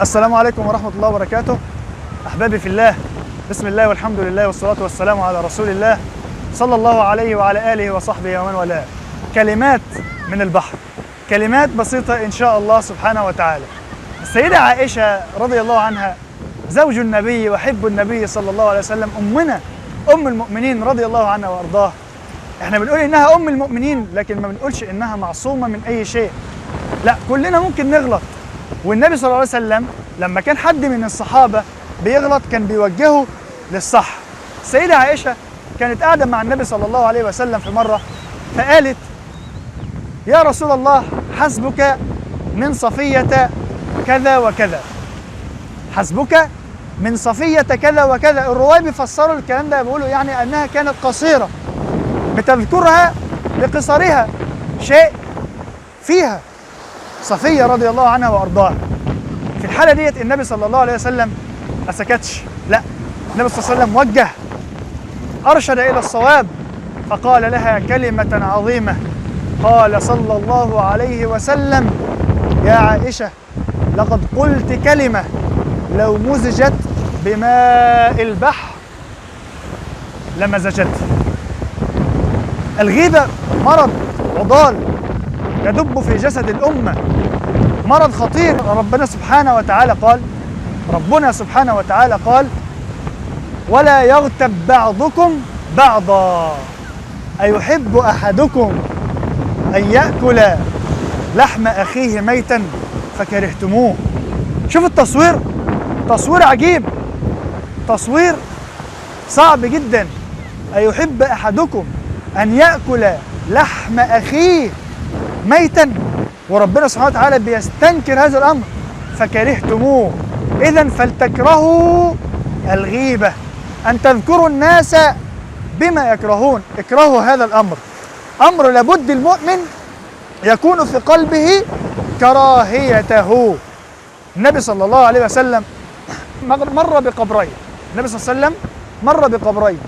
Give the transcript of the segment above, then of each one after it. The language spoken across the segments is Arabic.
السلام عليكم ورحمة الله وبركاته. أحبابي في الله، بسم الله والحمد لله والصلاة والسلام على رسول الله صلى الله عليه وعلى آله وصحبه ومن والاه. كلمات من البحر، كلمات بسيطة إن شاء الله سبحانه وتعالى. السيدة عائشة رضي الله عنها زوج النبي وحب النبي صلى الله عليه وسلم، أمنا أم المؤمنين رضي الله عنها وأرضاها. احنا بنقول إنها أم المؤمنين، لكن ما بنقولش إنها معصومة من أي شيء. لا، كلنا ممكن نغلط، والنبي صلى الله عليه وسلم لما كان حد من الصحابة بيغلط كان بيوجهه للصح. السيدة عائشة كانت قاعدة مع النبي صلى الله عليه وسلم في مرة، فقالت: يا رسول الله، حسبك من صفية كذا وكذا، حسبك من صفية كذا وكذا. الرواة بيفسروا الكلام ده، بيقولوا يعني أنها كانت قصيرة، بتذكرها لقصرها، شيء فيها صفية رضي الله عنها وأرضاها. في الحالة ديت النبي صلى الله عليه وسلم ما سكتش، لا، النبي صلى الله عليه وسلم وجه، أرشد إلى الصواب، فقال لها كلمة عظيمة. قال صلى الله عليه وسلم: يا عائشة، لقد قلت كلمة لو مزجت بماء البحر لمزجته. الغيبة مرض وضال يدب في جسد الأمة، مرض خطير. ربنا سبحانه وتعالى قال: ولا يغتب بعضكم بعضا، أيحب أحدكم أن يأكل لحم أخيه ميتا فكرهتموه. شوف التصوير، تصوير عجيب، تصوير صعب جدا. أيحب أحدكم أن يأكل لحم أخيه ميتا، وربنا سبحانه وتعالى بيستنكر هذا الأمر، فكرهتموه. إذن فلتكرهوا الغيبة، أن تذكروا الناس بما يكرهون. اكرهوا هذا الأمر، أمر لابد المؤمن يكون في قلبه كراهيته. النبي صلى الله عليه وسلم مر بقبرين، النبي صلى الله عليه وسلم مر بقبرين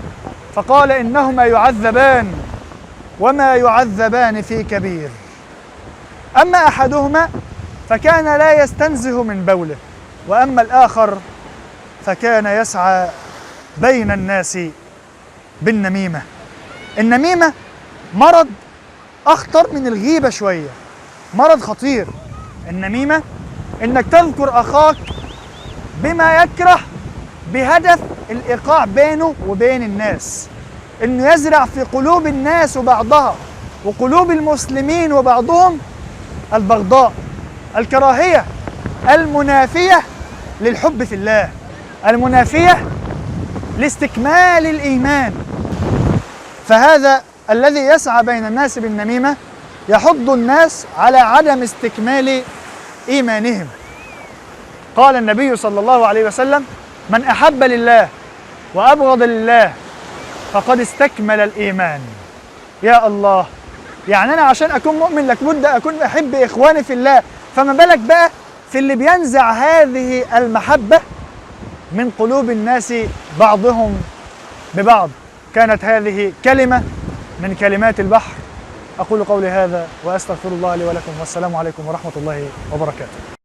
فقال: إنهما يعذبان وما يعذبان في كبير. أما أحدهما فكان لا يستنزه من بوله، وأما الآخر فكان يسعى بين الناس بالنميمة. النميمة مرض أخطر من الغيبة شوية، مرض خطير. النميمة إنك تذكر أخاك بما يكره بهدف الإيقاع بينه وبين الناس، إنه يزرع في قلوب الناس وبعضها وقلوب المسلمين وبعضهم البغضاء، الكراهية المنافية للحب في الله، المنافية لاستكمال الإيمان. فهذا الذي يسعى بين الناس بالنميمة يحض الناس على عدم استكمال إيمانهم. قال النبي صلى الله عليه وسلم: من أحب لله وأبغض لله فقد استكمل الإيمان. يا الله، يعني أنا عشان أكون مؤمن لابد أكون أحب إخواني في الله، فما بالك بقى في اللي بينزع هذه المحبة من قلوب الناس بعضهم ببعض. كانت هذه كلمة من كلمات البحر. أقول قولي هذا وأستغفر الله لي ولكم، والسلام عليكم ورحمة الله وبركاته.